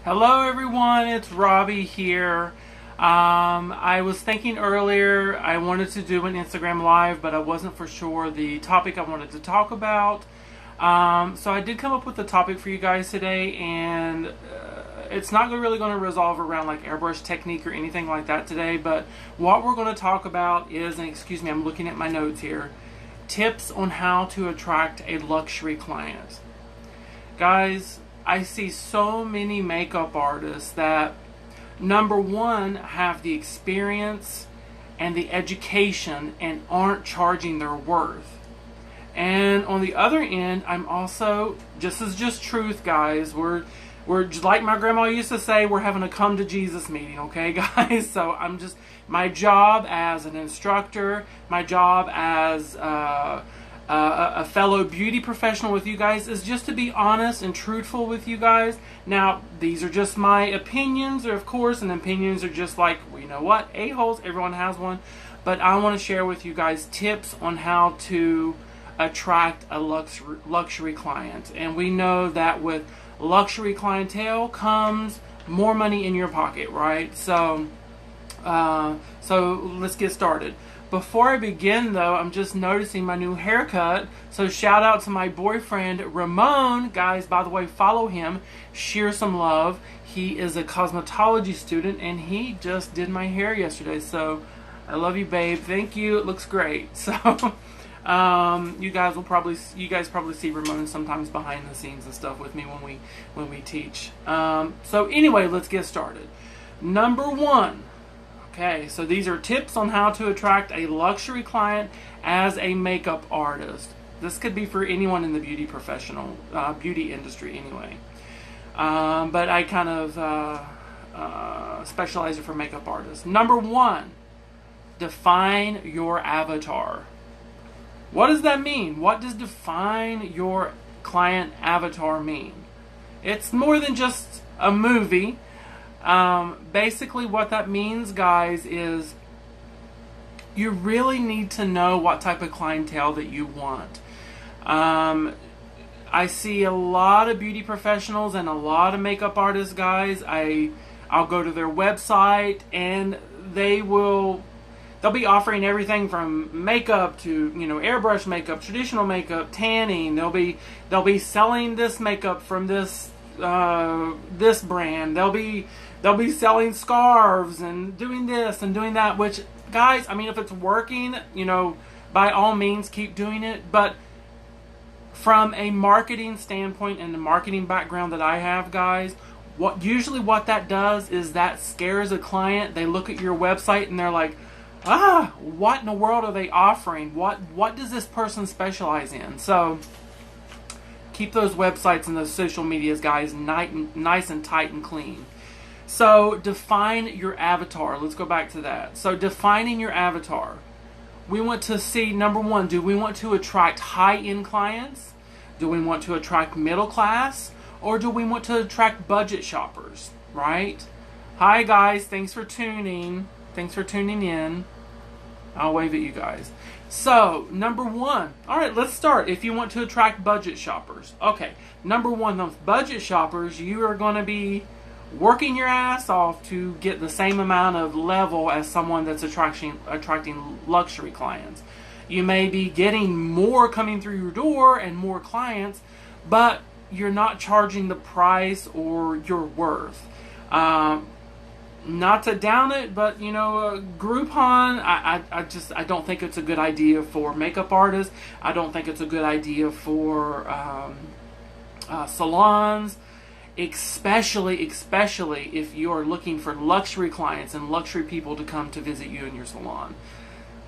Hello everyone, it's Robbie here. I was thinking earlier I wanted to do an Instagram live, but I wasn't for sure the topic I wanted to talk about. So I did come up with a topic for you guys today, and it's not really going to resolve around like airbrush technique or anything like that today, but what we're going to talk about is, and excuse me, I'm looking at my notes here, tips on how to attract a luxury client. Guys, I see so many makeup artists that, number one, have the experience and the education and aren't charging their worth. And on the other end, I'm also, just truth, guys, we're like my grandma used to say, we're having a come to Jesus meeting, okay, guys? So my job as an instructor, my job as a fellow beauty professional with you guys is just to be honest and truthful with you guys. Now, these are just my opinions, of course, and opinions are just like, well, you know what, a-holes, everyone has one. But I want to share with you guys tips on how to attract a luxury client. And we know that with luxury clientele comes more money in your pocket, right? So let's get started. Before I begin, though, I'm just noticing my new haircut. So shout out to my boyfriend, Ramon. Guys, by the way, follow him. Share some love. He is a cosmetology student, and he just did my hair yesterday. So I love you, babe. Thank you. It looks great. So you guys probably see Ramon sometimes behind the scenes and stuff with me when we teach. So anyway, let's get started. Number one. Okay, so these are tips on how to attract a luxury client as a makeup artist. This could be for anyone in the beauty industry anyway. But I kind of specialize it for makeup artists. Number one, define your avatar. What does that mean? What does define your client avatar mean? It's more than just a movie. Basically what that means, guys, is you really need to know what type of clientele that you want. I see a lot of beauty professionals and a lot of makeup artists, guys. I'll go to their website and they'll be offering everything from makeup to, airbrush makeup, traditional makeup, tanning. They'll be selling this makeup from this brand. They'll be selling scarves and doing this and doing that, which, guys, I mean, if it's working, by all means keep doing it. But from a marketing standpoint and the marketing background that I have, guys, what that does is that scares a client. They look at your website and they're like, what in the world are they offering? What does this person specialize in? So keep those websites and those social medias, guys, nice and tight and clean. So define your avatar. Let's go back to that. So defining your avatar. We want to see, number one, do we want to attract high-end clients? Do we want to attract middle class? Or do we want to attract budget shoppers, right? Hi, guys. Thanks for tuning. Thanks for tuning in. I'll wave at you guys. So, number one. All right, let's start. If you want to attract budget shoppers. Okay, number one, those budget shoppers, you are going to be working your ass off to get the same amount of level as someone that's attracting luxury clients. You may be getting more coming through your door and more clients, but you're not charging the price or your worth. Not to down it, but Groupon, I don't think it's a good idea for makeup artists. I don't think it's a good idea for salons, especially if you are looking for luxury clients and luxury people to come to visit you in your salon.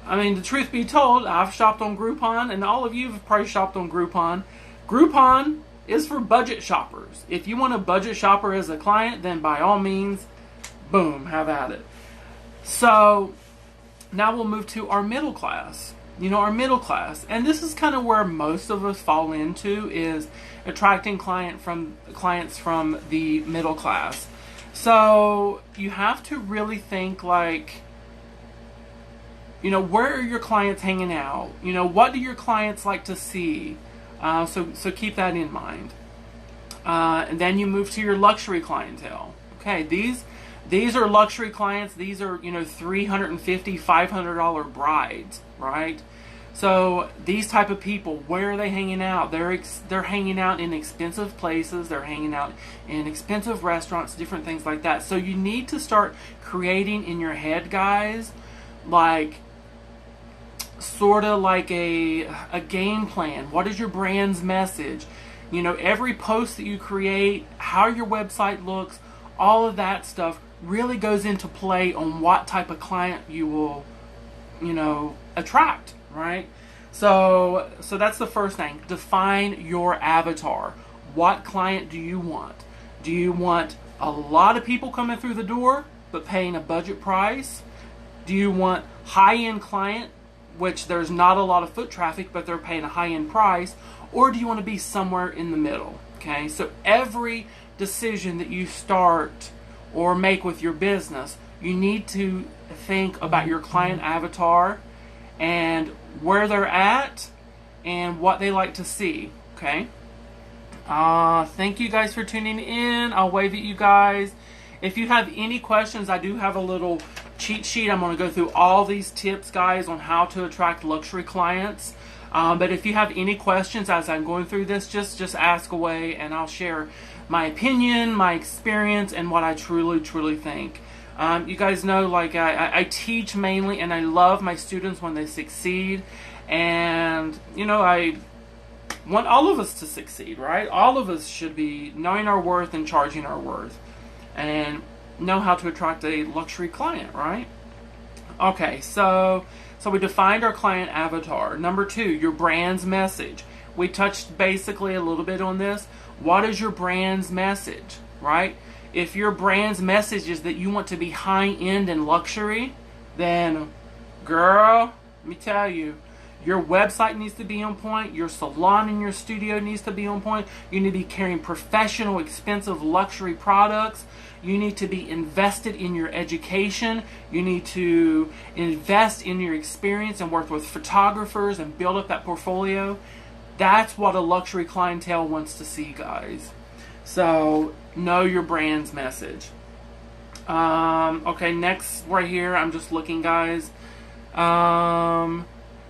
I mean, the truth be told, I've shopped on Groupon, and all of you have probably shopped on Groupon. Groupon is for budget shoppers. If you want a budget shopper as a client, then by all means, boom, have at it. So now we'll move to our middle class. Our middle class. And this is kind of where most of us fall into, is attracting clients from the middle class. So you have to really think like, where are your clients hanging out? What do your clients like to see? So keep that in mind. And then you move to your luxury clientele. Okay, these are luxury clients. These are, $350, $500 brides, right? So these type of people, where are they hanging out? They're hanging out in expensive places. They're hanging out in expensive restaurants, different things like that. So you need to start creating in your head, guys, like sort of like a game plan. What is your brand's message? Every post that you create, how your website looks, all of that stuff really goes into play on what type of client you will, attract, right? So that's the first thing. Define your avatar. What client do you want? Do you want a lot of people coming through the door but paying a budget price? Do you want high-end client, which there's not a lot of foot traffic but they're paying a high-end price? Or do you want to be somewhere in the middle? Okay, so every decision that you start or make with your business, you need to think about your client avatar and where they're at and what they like to see. Okay. Thank you guys for tuning in. I'll wave at you guys. If you have any questions, I do have a little cheat sheet. I'm going to go through all these tips, guys, on how to attract luxury clients. But if you have any questions as I'm going through this, just ask away, and I'll share my opinion, my experience, and what I truly think. You guys know, like, I teach mainly, and I love my students when they succeed. And, I want all of us to succeed, right? All of us should be knowing our worth and charging our worth. And know how to attract a luxury client, right? Okay, so we defined our client avatar. Number 2, your brand's message. We touched basically a little bit on this. What is your brand's message, right? If your brand's message is that you want to be high-end and luxury, then, girl, let me tell you, your website needs to be on point. Your salon and your studio needs to be on point. You need to be carrying professional, expensive luxury products. You need to be invested in your education. You need to invest in your experience and work with photographers and build up that portfolio. That's what a luxury clientele wants to see, guys. So, know your brand's message. Okay, next right here, I'm just looking, guys.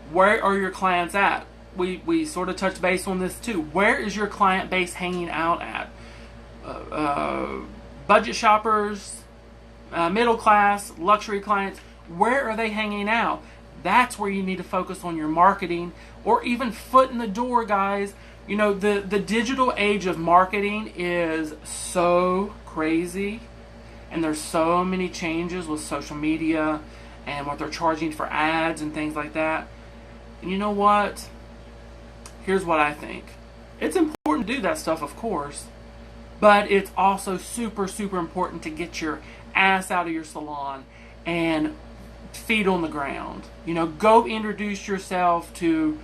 Where are your clients at? We sort of touched base on this too. Where is your client base hanging out at? Budget shoppers, middle class, luxury clients. Where are they hanging out? That's where you need to focus on your marketing, or even foot in the door, guys. The digital age of marketing is so crazy, and there's so many changes with social media and what they're charging for ads and things like that. And you know what? Here's what I think. It's important to do that stuff, of course, but it's also super important to get your ass out of your salon and feet on the ground. Go introduce yourself to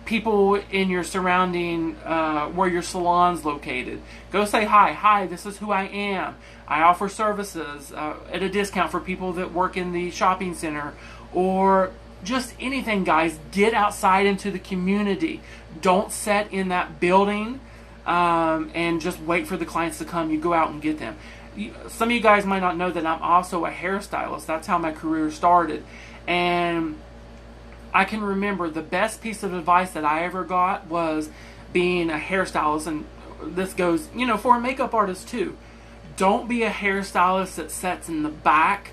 people in your surrounding, where your salon's located. Go say, hi, this is who I am. I offer services at a discount for people that work in the shopping center, or just anything, guys. Get outside into the community. Don't sit in that building and just wait for the clients to come. You go out and get them. Some of you guys might not know that I'm also a hairstylist. That's how my career started. And I can remember the best piece of advice that I ever got was being a hairstylist. And this goes, for a makeup artist too. Don't be a hairstylist that sits in the back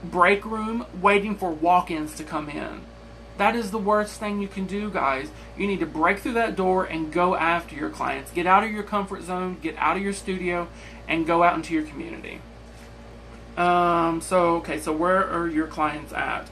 break room waiting for walk-ins to come in. That is the worst thing you can do, guys. You need to break through that door and go after your clients. Get out of your comfort zone, get out of your studio, and go out into your community. So where are your clients at?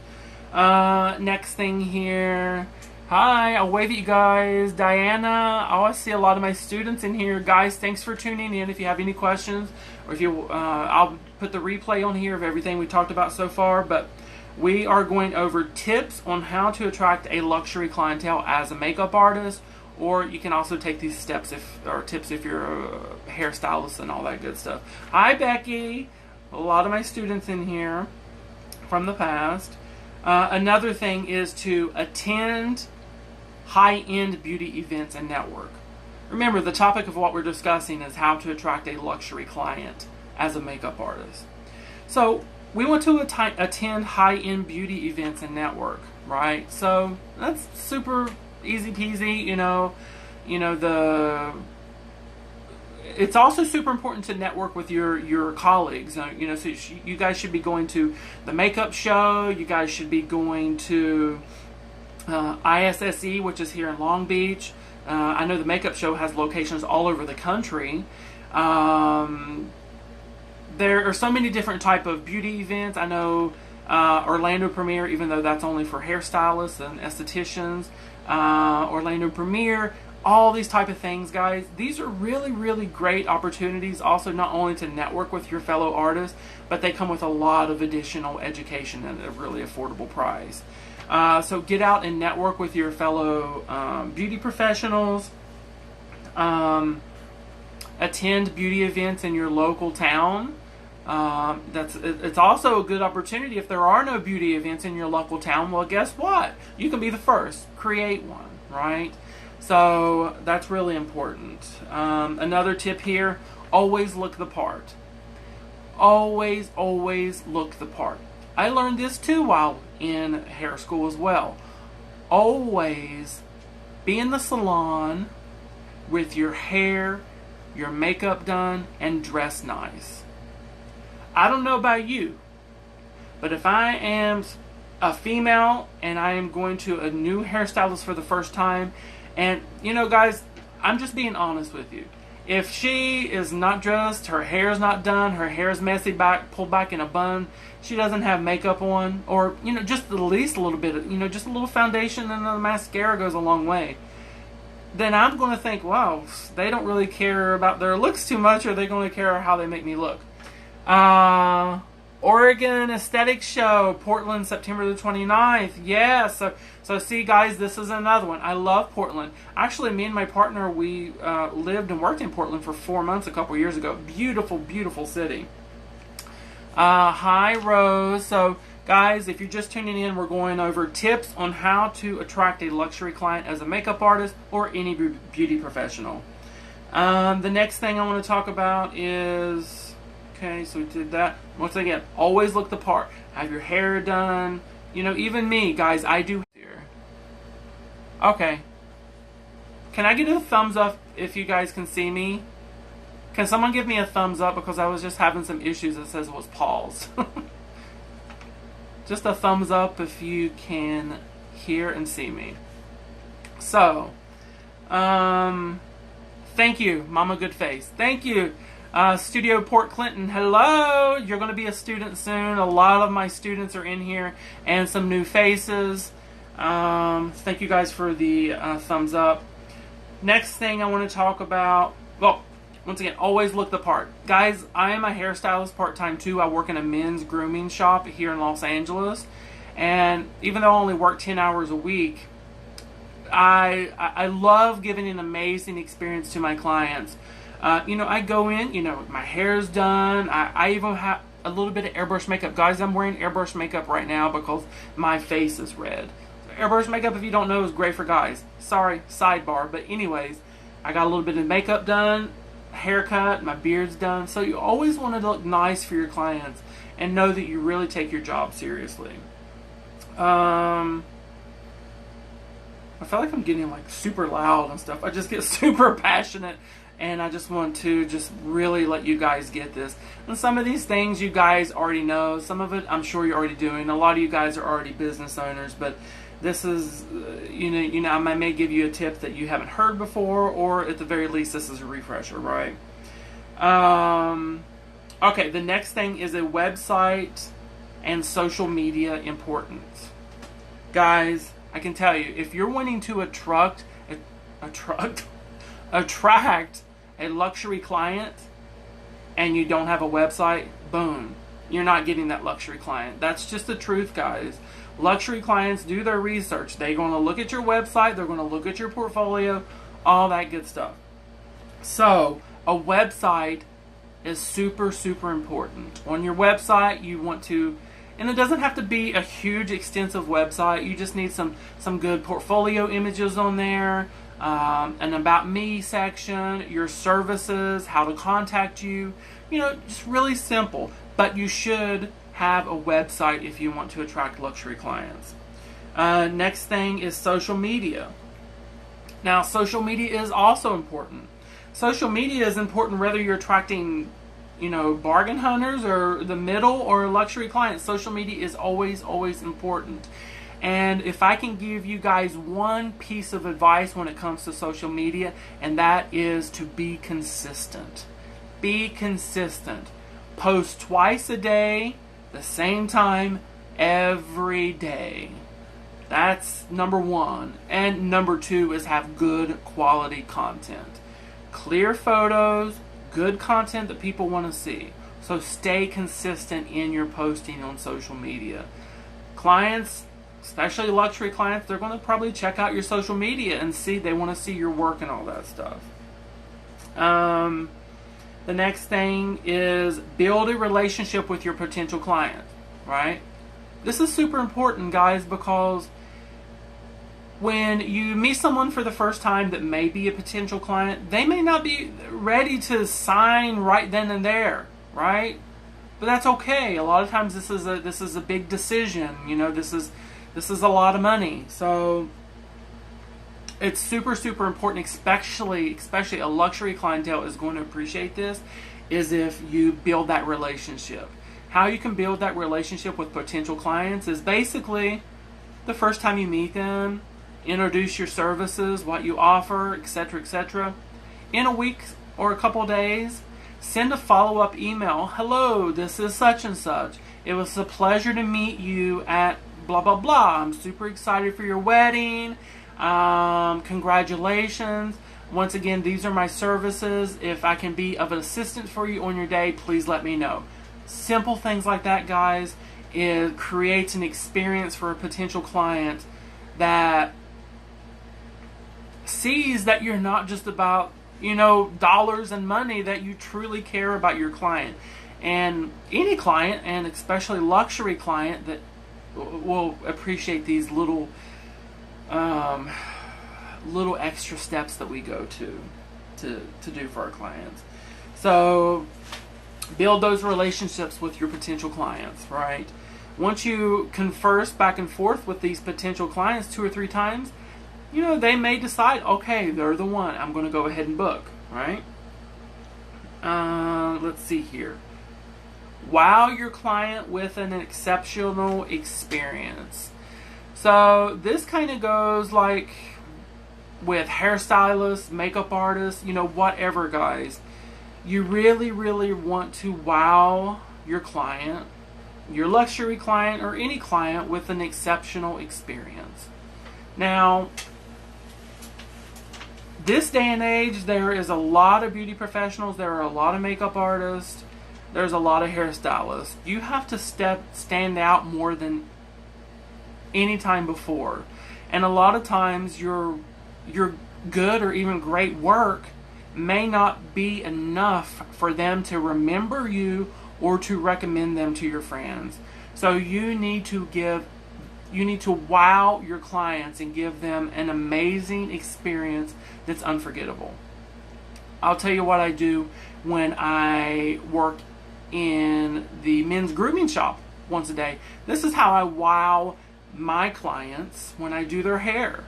Next thing here. Hi, I'll wave at you guys. Diana, I always see a lot of my students in here. Guys, thanks for tuning in. If you have any questions, or if you, I'll put the replay on here of everything we talked about so far, but we are going over tips on how to attract a luxury clientele as a makeup artist, or you can also take these tips if you're a hairstylist and all that good stuff. Hi, Becky. A lot of my students in here from the past. Another thing is to attend high-end beauty events and network. Remember, the topic of what we're discussing is how to attract a luxury client as a makeup artist. So we want to attend high-end beauty events and network, right? So that's super easy peasy, it's also super important to network with your colleagues. So you guys should be going to the makeup show. You guys should be going to ISSE, which is here in Long Beach. I know the makeup show has locations all over the country. There are so many different type of beauty events. I know Orlando Premiere, even though that's only for hairstylists and estheticians. Orlando Premiere, all these type of things, guys. These are really, really great opportunities also not only to network with your fellow artists, but they come with a lot of additional education at a really affordable price. So get out and network with your fellow beauty professionals. Attend beauty events in your local town. It's also a good opportunity if there are no beauty events in your local town. Well, guess what? You can be the first. Create one, right? So that's really important. Another tip here, always look the part. Always, always look the part. I learned this too while in hair school as well. Always be in the salon with your hair, your makeup done, and dress nice. I don't know about you, but if I am a female and I am going to a new hairstylist for the first time, and guys, I'm just being honest with you. If she is not dressed, her hair's not done, her hair's messy pulled back in a bun, she doesn't have makeup on, or just at least a little bit of, just a little foundation and a mascara goes a long way, then I'm going to think, wow, they don't really care about their looks too much, or they're going to care how they make me look. Oregon Aesthetics Show, Portland, September the 29th. Yeah, so see, guys, this is another one. I love Portland. Actually, me and my partner, we lived and worked in Portland for 4 months a couple years ago. Beautiful, beautiful city. Hi, Rose. So, guys, if you're just tuning in, we're going over tips on how to attract a luxury client as a makeup artist or any beauty professional. The next thing I want to talk about is... Okay, so we did that. Once again, always look the part. Have your hair done. Even me, guys, I do here. Okay. Can I get a thumbs up if you guys can see me? Can someone give me a thumbs up because I was just having some issues. It says it was paused. Just a thumbs up if you can hear and see me. So, thank you, Mama Goodface. Thank you. Studio Port Clinton, hello! You're going to be a student soon. A lot of my students are in here, and some new faces. Thank you guys for the thumbs up. Next thing I want to talk about, well, once again, always look the part. Guys, I am a hairstylist part-time too. I work in a men's grooming shop here in Los Angeles, and even though I only work 10 hours a week, I love giving an amazing experience to my clients. I go in, my hair's done. I even have a little bit of airbrush makeup. Guys, I'm wearing airbrush makeup right now because my face is red. So airbrush makeup, if you don't know, is great for guys. Sorry, sidebar. But anyways, I got a little bit of makeup done, haircut, my beard's done. So you always want to look nice for your clients and know that you really take your job seriously. I feel like I'm getting super loud and stuff. I just get super passionate. And I just want to really let you guys get this. And some of these things you guys already know. Some of it I'm sure you're already doing. A lot of you guys are already business owners. But this is, I may give you a tip that you haven't heard before. Or at the very least, this is a refresher, right? Okay, the next thing is a website and social media importance. Guys, I can tell you, if you're wanting to attract a luxury client and you don't have a website, boom, you're not getting that luxury client. That's just the truth, guys. Luxury clients do their research. They're going to look at your website, they're going to look at your portfolio, all that good stuff. So, a website is super, super important. On your website, you want to, and it doesn't have to be a huge, extensive website. You just need some good portfolio images on there. an about me section, your services, how to contact you. Just really simple. But you should have a website if you want to attract luxury clients. Next thing is social media. Now, social media is also important. Social media is important whether you're attracting, bargain hunters or the middle or luxury clients. Social media is always, always important. And if I can give you guys one piece of advice when it comes to social media, and that is to be consistent. Be consistent. Post twice a day, the same time, every day. That's number one. And number two is have good quality content. Clear photos, good content that people want to see. So stay consistent in your posting on social media. Clients, especially luxury clients, they're going to probably check out your social media and they want to see your work and all that stuff. The next thing is build a relationship with your potential client, right? This is super important, guys, because when you meet someone for the first time that may be a potential client, they may not be ready to sign right then and there, right? But that's okay. A lot of times this is a big decision. This is a lot of money. So it's super, super important, especially a luxury clientele is going to appreciate this, is if you build that relationship. How you can build that relationship with potential clients is basically the first time you meet them, introduce your services, what you offer, etc., etc. In a week or a couple days, send a follow-up email. Hello, this is such and such. It was a pleasure to meet you at blah, blah, blah. I'm super excited for your wedding. Congratulations. Once again, these are my services. If I can be of assistance for you on your day, please let me know. Simple things like that, guys, it creates an experience for a potential client that sees that you're not just about, dollars and money, that you truly care about your client. And any client, and especially luxury client, that will appreciate these little extra steps that we go to do for our clients. So build those relationships with your potential clients, right? Once you converse back and forth with these potential clients 2 or 3 times, they may decide, okay, they're the one. I'm going to go ahead and book, right? Let's see here. Wow your client with an exceptional experience. So this kind of goes like with hairstylists, makeup artists, whatever, guys. You really, really want to wow your client, your luxury client, or any client with an exceptional experience. Now, this day and age, there is a lot of beauty professionals, there are a lot of makeup artists, there's a lot of hairstylists. You have to stand out more than any time before. And a lot of times your good or even great work may not be enough for them to remember you or to recommend them to your friends. So you need to wow your clients and give them an amazing experience that's unforgettable. I'll tell you what I do when I work in the men's grooming shop once a day. This is how I wow my clients when I do their hair.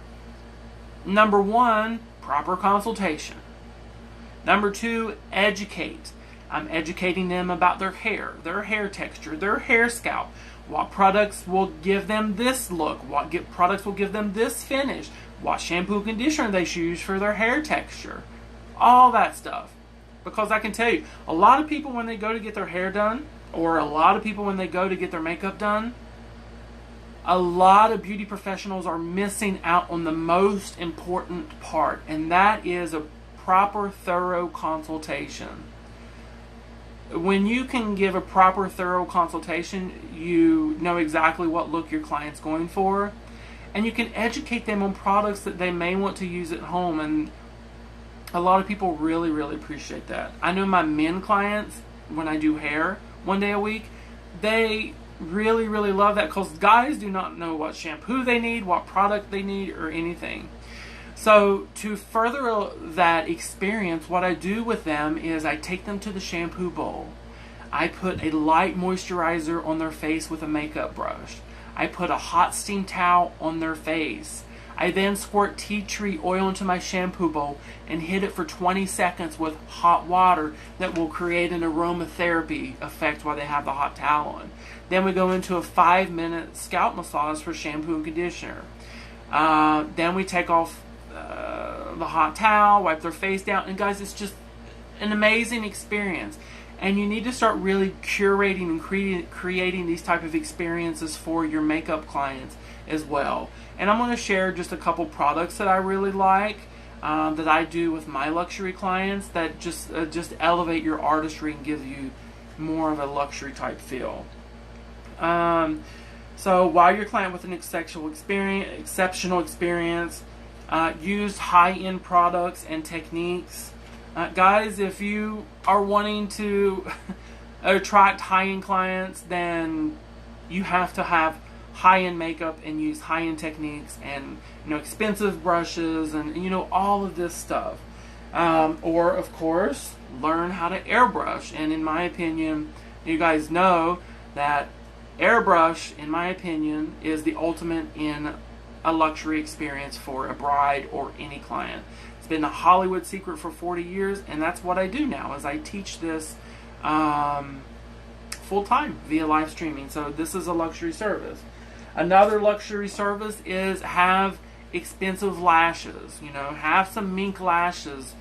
Number 1, proper consultation. Number 2, educate. I'm educating them about their hair texture, their hair scalp. What products will give them this look? What products will give them this finish? What shampoo conditioner they should use for their hair texture? All that stuff. Because I can tell you, a lot of people when they go to get their hair done, or a lot of people when they go to get their makeup done, a lot of beauty professionals are missing out on the most important part, and that is a proper, thorough consultation. When you can give a proper, thorough consultation, you know exactly what look your client's going for, and you can educate them on products that they may want to use at home, and a lot of people really, really appreciate that. I know my men clients, when I do hair 1 day a week, they really, really love that, because guys do not know what shampoo they need, what product they need, or anything. So to further that experience, what I do with them is I take them to the shampoo bowl. I put a light moisturizer on their face with a makeup brush. I put a hot steam towel on their face. I then squirt tea tree oil into my shampoo bowl and hit it for 20 seconds with hot water that will create an aromatherapy effect while they have the hot towel on. Then we go into a 5-minute scalp massage for shampoo and conditioner. Then we take off the hot towel, wipe their face down, and guys, it's just an amazing experience. And you need to start really curating and creating these type of experiences for your makeup clients as well. And I'm going to share just a couple products that I really like, that I do with my luxury clients that just elevate your artistry and give you more of a luxury type feel. So while your client with an exceptional experience, use high-end products and techniques. Guys, if you are wanting to attract high-end clients, then you have to have high-end makeup and use high-end techniques and expensive brushes and all of this stuff. Or of course, learn how to airbrush. And in my opinion, you guys know that airbrush, in my opinion, is the ultimate in a luxury experience for a bride or any client. It's been a Hollywood secret for 40 years, and that's what I do now, is I teach this full-time via live streaming. So this is a luxury service. Another luxury service is have expensive lashes. Have some mink lashes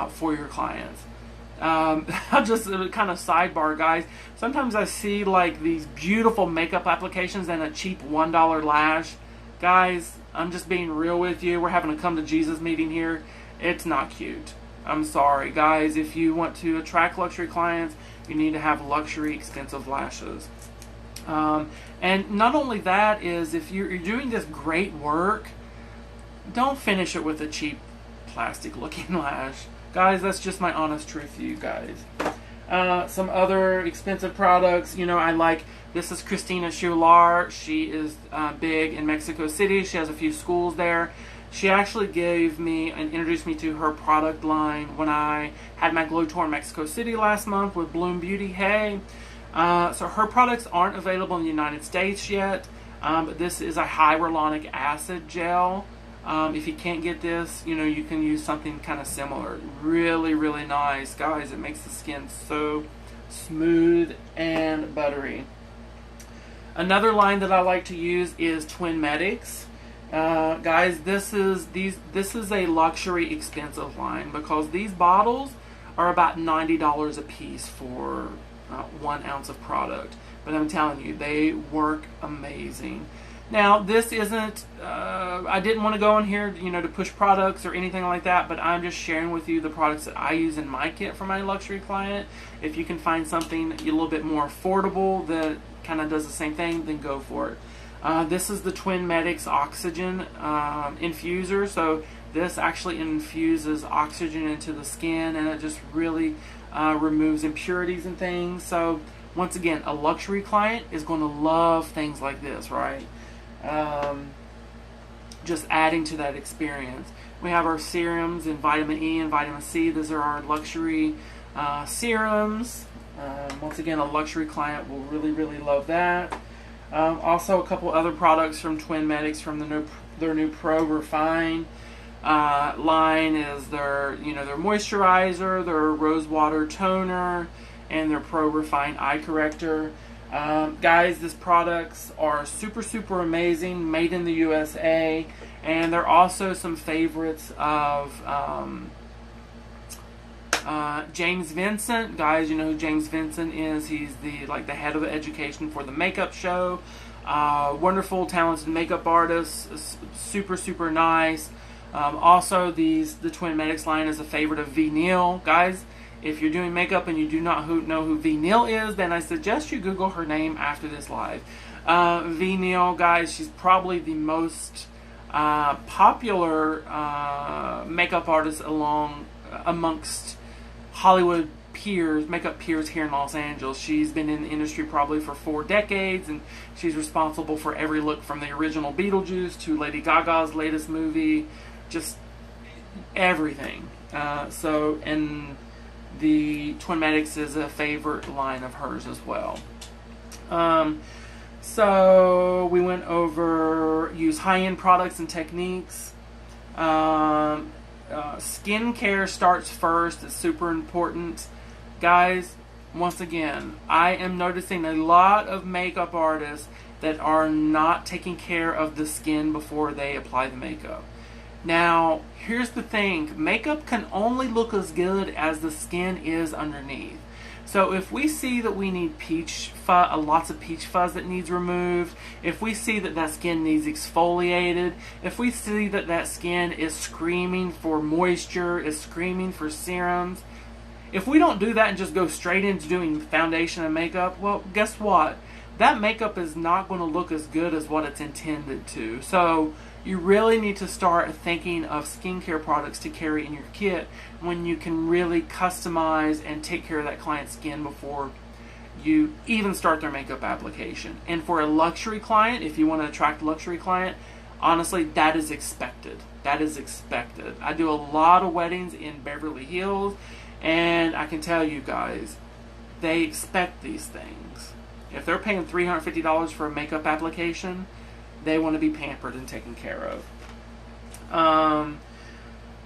for your clients. I'll just kind of sidebar, guys. Sometimes I see like these beautiful makeup applications and a cheap $1 lash. Guys, I'm just being real with you. We're having a come to Jesus meeting here. It's not cute. I'm sorry, guys. If you want to attract luxury clients, you need to have luxury expensive lashes. And not only that is, if you're doing this great work, don't finish it with a cheap plastic looking lash. Guys, that's just my honest truth to you guys. Some other expensive products, I like, this is Christina Schular. She is big in Mexico City. She has a few schools there. She actually gave me and introduced me to her product line when I had my Glow Tour in Mexico City last month with Bloom Beauty. Hey, so her products aren't available in the United States yet, but this is a hyaluronic acid gel. If you can't get this, you can use something kind of similar. Really, really nice. Guys, it makes the skin so smooth and buttery. Another line that I like to use is Twin Medics. Guys, this is a luxury expensive line because these bottles are about $90 a piece for 1 ounce of product. But I'm telling you, they work amazing. Now, this isn't, I didn't want to go in here, to push products or anything like that, but I'm just sharing with you the products that I use in my kit for my luxury client. If you can find something a little bit more affordable that kind of does the same thing, then go for it. This is the Twin Medics Oxygen Infuser. So this actually infuses oxygen into the skin, and it just really removes impurities and things. So once again, a luxury client is going to love things like this, right? Just adding to that experience. We have our serums in vitamin E and vitamin C. Those are our luxury serums. Once again, a luxury client will really, really love that. Also, a couple other products from Twin Medics from their new Pro Refine line is their moisturizer, their rose water toner, and their Pro Refine eye corrector. Guys, these products are super, super amazing, made in the USA, and they're also some favorites of James Vincent. Guys, you know who James Vincent is. He's the head of education for the makeup show. Wonderful, talented makeup artist, super, super nice. Also, the Twin Medics line is a favorite of V. Neal. Guys, if you're doing makeup and you do not know who V. Neal is, then I suggest you Google her name after this live. V. Neal, guys, she's probably the most popular makeup artist amongst Hollywood peers, makeup peers here in Los Angeles. She's been in the industry probably for 4 decades, and she's responsible for every look from the original Beetlejuice to Lady Gaga's latest movie. Just everything. And the Twinmatics is a favorite line of hers as well. So we went over use high-end products and techniques. Skincare starts first. It's super important. Guys, once again, I am noticing a lot of makeup artists that are not taking care of the skin before they apply the makeup. Now, here's the thing. Makeup can only look as good as the skin is underneath. So if we see that we need lots of peach fuzz that needs removed, if we see that that skin needs exfoliated, if we see that that skin is screaming for moisture, is screaming for serums, if we don't do that and just go straight into doing foundation and makeup, well, guess what? That makeup is not going to look as good as what it's intended to. So you really need to start thinking of skincare products to carry in your kit when you can really customize and take care of that client's skin before you even start their makeup application. And for a luxury client, if you want to attract a luxury client, honestly, that is expected. That is expected. I do a lot of weddings in Beverly Hills, and I can tell you guys, they expect these things. If they're paying $350 for a makeup application, they want to be pampered and taken care of.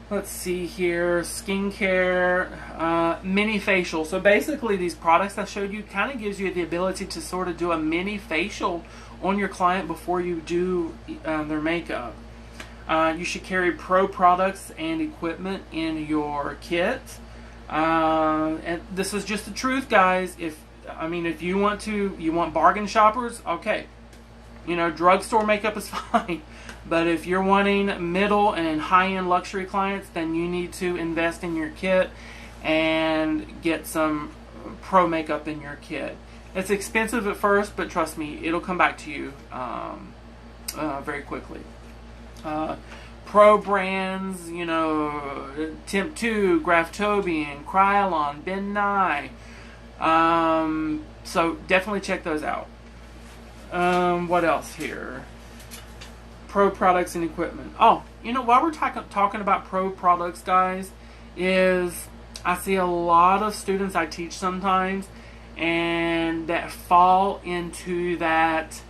Let's see here. Skincare, mini facial. So basically these products I showed you kind of gives you the ability to sort of do a mini facial on your client before you do their makeup. You should carry pro products and equipment in your kit. And this is just the truth, guys. If you want bargain shoppers, okay. Drugstore makeup is fine. But if you're wanting middle and high-end luxury clients, then you need to invest in your kit and get some pro makeup in your kit. It's expensive at first, but trust me, it'll come back to you very quickly. Pro brands, Temp 2, Graftobian, Krylon, Ben Nye. So definitely check those out. What else here? Pro products and equipment. Oh, while we're talking about pro products, guys, is I see a lot of students I teach sometimes and that fall into that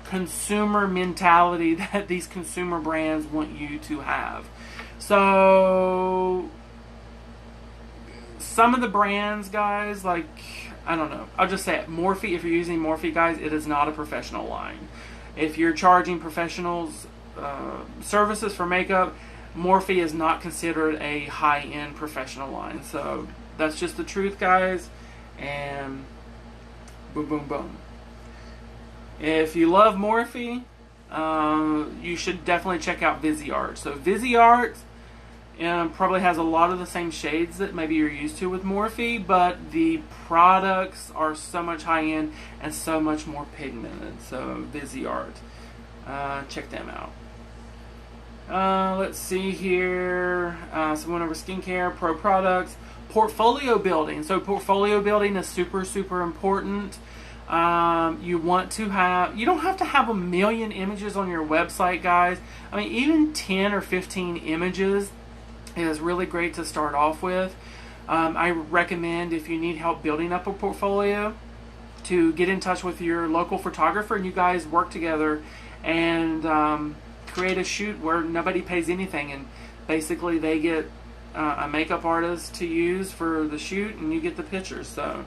consumer mentality that these consumer brands want you to have. So some of the brands, guys, like, I don't know, I'll just say it. Morphe, if you're using Morphe, guys, it is not a professional line. If you're charging professionals services for makeup, Morphe is not considered a high-end professional line. So that's just the truth, guys. And boom, boom, boom. If you love Morphe, you should definitely check out Viseart. So Viseart probably has a lot of the same shades that maybe you're used to with Morphe, but the products are so much high-end and so much more pigmented. So Viseart, check them out. Let's see here. So we went over skincare, pro products, portfolio building. So portfolio building is super, super important. You don't have to have 1 million images on your website, guys. Even 10 or 15 images is really great to start off with. I recommend, if you need help building up a portfolio, to get in touch with your local photographer and you guys work together and create a shoot where nobody pays anything, and basically they get a makeup artist to use for the shoot and you get the pictures. So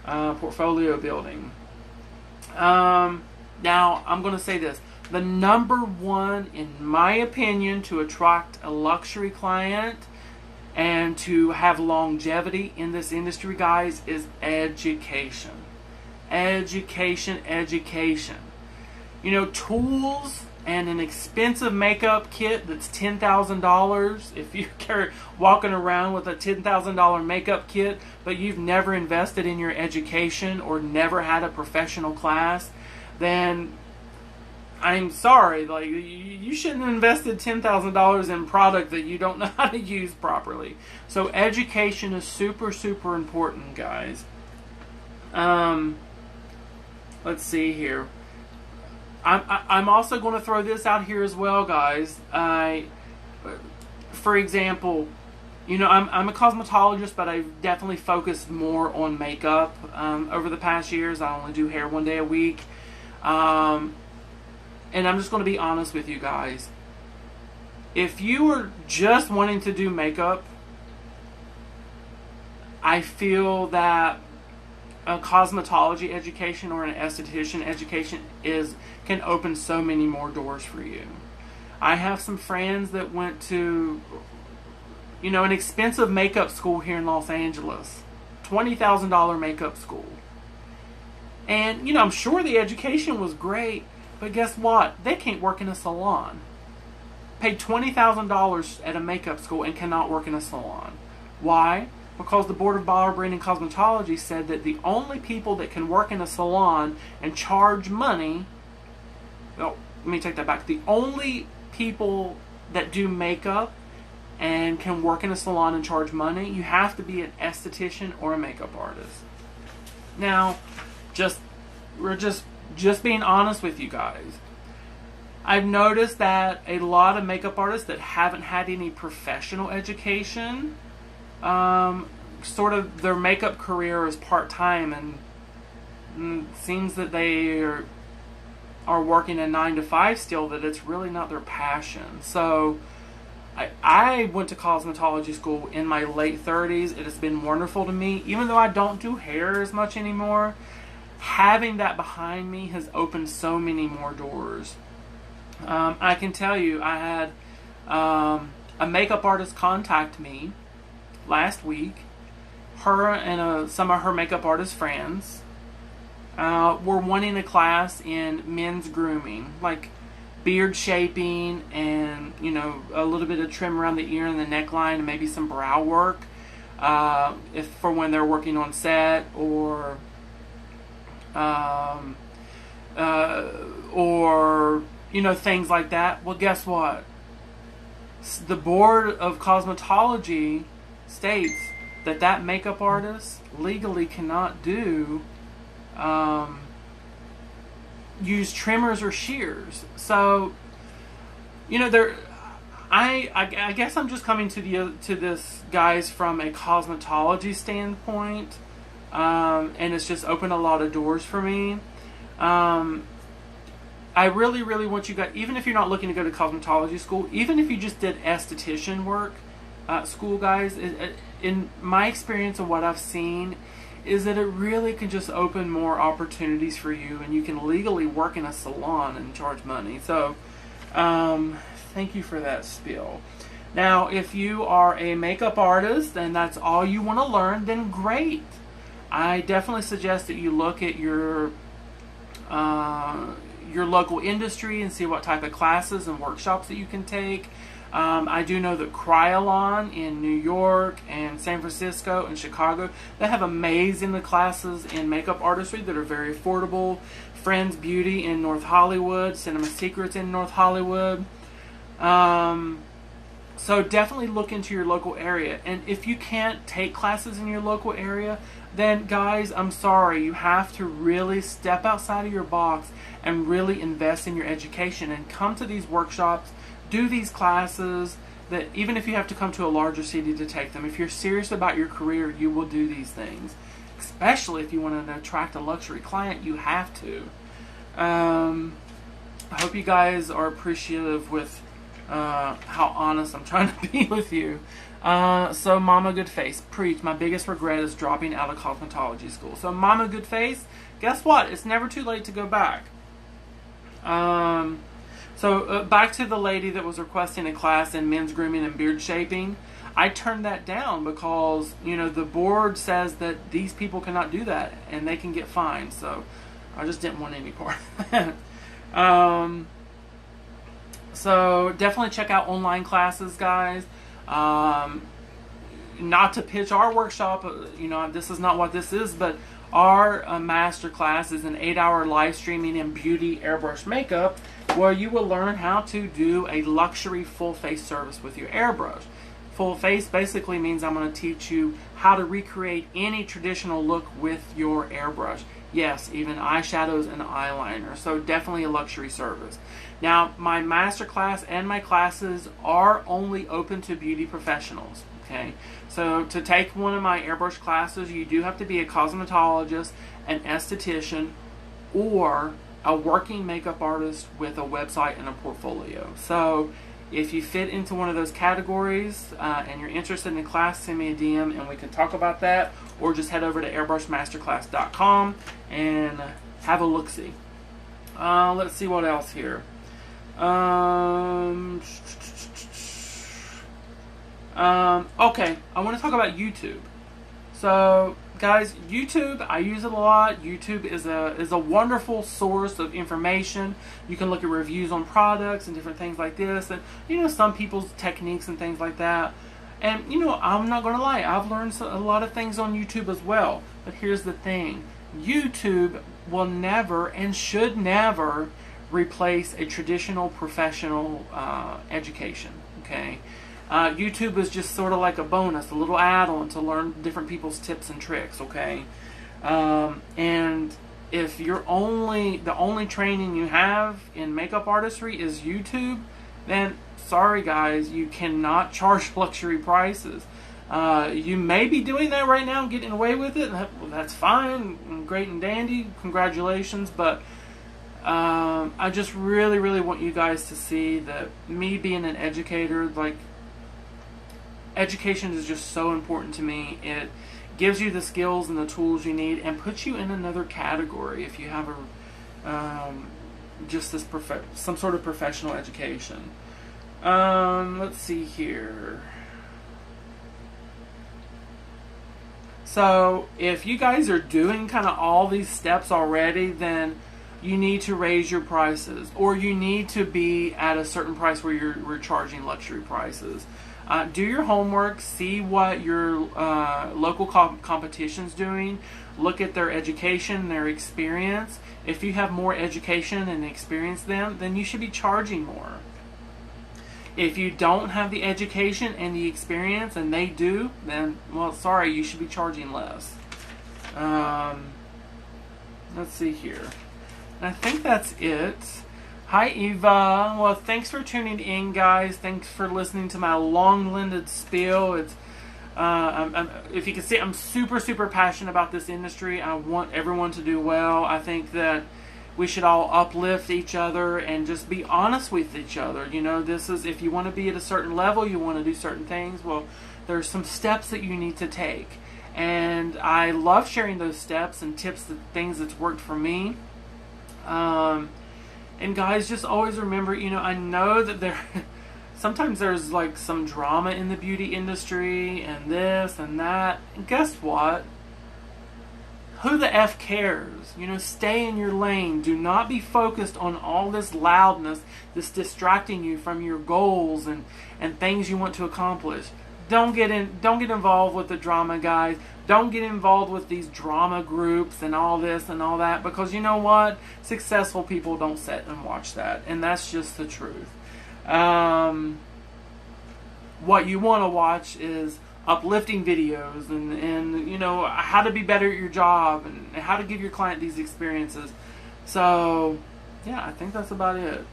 portfolio building. Now I'm going to say this. The number one, in my opinion, to attract a luxury client and to have longevity in this industry, guys, is education. Education, education. Tools and an expensive makeup kit that's $10,000. If you're walking around with a $10,000 makeup kit, but you've never invested in your education or never had a professional class, then I'm sorry, like, you shouldn't have invested $10,000 in product that you don't know how to use properly. So education is super, super important, guys. Let's see here. I'm also going to throw this out here as well, guys. for example, I'm a cosmetologist, but I've definitely focused more on makeup over the past years. I only do hair 1 day a week. And I'm just going to be honest with you guys. If you are just wanting to do makeup, I feel that a cosmetology education or an esthetician education can open so many more doors for you. I have some friends that went to an expensive makeup school here in Los Angeles, $20,000 makeup school. And I'm sure the education was great, but guess what? They can't work in a salon. Paid $20,000 at a makeup school and cannot work in a salon. Why? Because the Board of Barbering and Cosmetology said that the only people that can work in a salon and charge money, well, let me take that back. The only people that do makeup and can work in a salon and charge money, you have to be an esthetician or a makeup artist. Now, we're just being honest with you guys. I've noticed that a lot of makeup artists that haven't had any professional education, sort of their makeup career is part-time, and it seems that they are working a 9 to 5 still, that it's really not their passion. So I went to cosmetology school in my late 30s. It has been wonderful to me. Even though I don't do hair as much anymore, having that behind me has opened so many more doors. I can tell you, I had a makeup artist contact me last week. Her and some of her makeup artist friends were wanting a class in men's grooming, like beard shaping and a little bit of trim around the ear and the neckline, and maybe some brow work if for when they're working on set, or things like that. Well, guess what? The Board of Cosmetology states that makeup artist legally cannot use trimmers or shears. So, I guess I'm just coming to this, guys, from a cosmetology standpoint, and it's just opened a lot of doors for me. I really, really want you guys, even if you're not looking to go to cosmetology school, even if you just did esthetician work school, guys, in my experience of what I've seen, is that it really can just open more opportunities for you, and you can legally work in a salon and charge money. So, thank you for that spiel. Now, if you are a makeup artist and that's all you want to learn, then great. I definitely suggest that you look at your local industry and see what type of classes and workshops that you can take. I do know that Cryolon in New York and San Francisco and Chicago, they have amazing classes in makeup artistry that are very affordable. Friends Beauty in North Hollywood, Cinema Secrets in North Hollywood. So definitely look into your local area. And if you can't take classes in your local area, then guys, I'm sorry, you have to really step outside of your box and really invest in your education and come to these workshops, do these classes, that even if you have to come to a larger city to take them, if you're serious about your career, you will do these things. Especially if you want to attract a luxury client, you have to. I hope you guys are appreciative with how honest I'm trying to be with you. So Mama Goodface, preach. My biggest regret is dropping out of cosmetology school. So Mama Goodface, guess what? It's never too late to go back. So back to the lady that was requesting a class in men's grooming and beard shaping. I turned that down because, the board says that these people cannot do that and they can get fined. So I just didn't want any part of that. So definitely check out online classes, guys. Not to pitch our workshop, this is not what this is, but our master class is an 8-hour live streaming in beauty airbrush makeup, where you will learn how to do a luxury full face service with your airbrush. Full face basically means I'm going to teach you how to recreate any traditional look with your airbrush. Yes, even eyeshadows and eyeliner. So definitely a luxury service. Now, my masterclass and my classes are only open to beauty professionals. Okay, so to take one of my airbrush classes, you do have to be a cosmetologist, an esthetician, or a working makeup artist with a website and a portfolio. So if you fit into one of those categories and you're interested in a class, send me a DM and we can talk about that, or just head over to airbrushmasterclass.com and have a look-see. Let's see what else here. Okay, I want to talk about YouTube. So, guys, YouTube, I use it a lot. YouTube is a wonderful source of information. You can look at reviews on products and different things like this, and some people's techniques and things like that. And I'm not going to lie, I've learned a lot of things on YouTube as well. But here's the thing: YouTube will never and should never replace a traditional professional education. Okay. YouTube is just sort of like a bonus, a little add-on to learn different people's tips and tricks, okay? And if the only training you have in makeup artistry is YouTube, then sorry guys, you cannot charge luxury prices. You may be doing that right now and getting away with it. That's fine, great and dandy, congratulations, but I just really, really want you guys to see that me being an educator, like, education is just so important to me. It gives you the skills and the tools you need and puts you in another category if you have some sort of professional education. Let's see here. So if you guys are doing kind of all these steps already, then you need to raise your prices, or you need to be at a certain price where you're charging luxury prices. Do your homework, see what your local competition's doing, look at their education, their experience. If you have more education and experience than then you should be charging more. If you don't have the education and the experience and they do, then, well, sorry, you should be charging less. Let's see here. And I think that's it. Hi, Eva. Well, thanks for tuning in, guys. Thanks for listening to my long-winded spiel. It's if you can see, I'm super, super passionate about this industry. I want everyone to do well. I think that we should all uplift each other and just be honest with each other. This is, if you want to be at a certain level, you want to do certain things, well, there's some steps that you need to take. And I love sharing those steps and tips, the things that's worked for me. And guys, just always remember, I know that sometimes there's like some drama in the beauty industry and this and that. And guess what? Who the F cares? Stay in your lane. Do not be focused on all this loudness that's distracting you from your goals and things you want to accomplish. Don't get involved with the drama, guys. Don't get involved with these drama groups and all this and all that, because you know what? Successful people don't sit and watch that, and that's just the truth. What you want to watch is uplifting videos and how to be better at your job and how to give your client these experiences. So yeah, I think that's about it.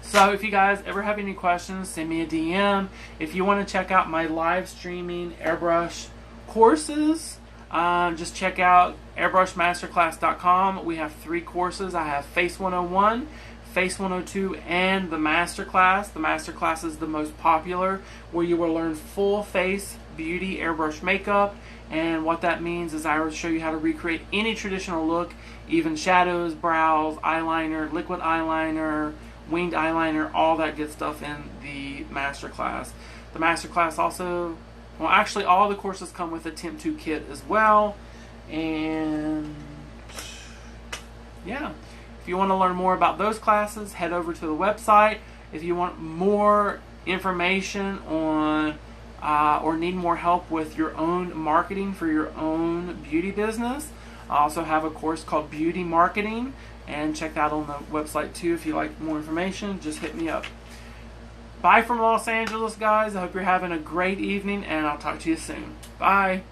So if you guys ever have any questions, send me a DM. If you want to check out my live streaming airbrush courses, just check out airbrushmasterclass.com. We have 3 courses. I have Face 101, Face 102, and the Masterclass. The Masterclass is the most popular, where you will learn full face beauty airbrush makeup. And what that means is I will show you how to recreate any traditional look, even shadows, brows, eyeliner, liquid eyeliner, winged eyeliner, all that good stuff in the Masterclass. The Masterclass also, well, actually all the courses come with a Temp 2 kit as well. And yeah, if you want to learn more about those classes, head over to the website. If you want more information on or need more help with your own marketing for your own beauty business, I also have a course called Beauty Marketing, and check that on the website too. If you like more information, just hit me up. Bye from Los Angeles, guys. I hope you're having a great evening, and I'll talk to you soon. Bye.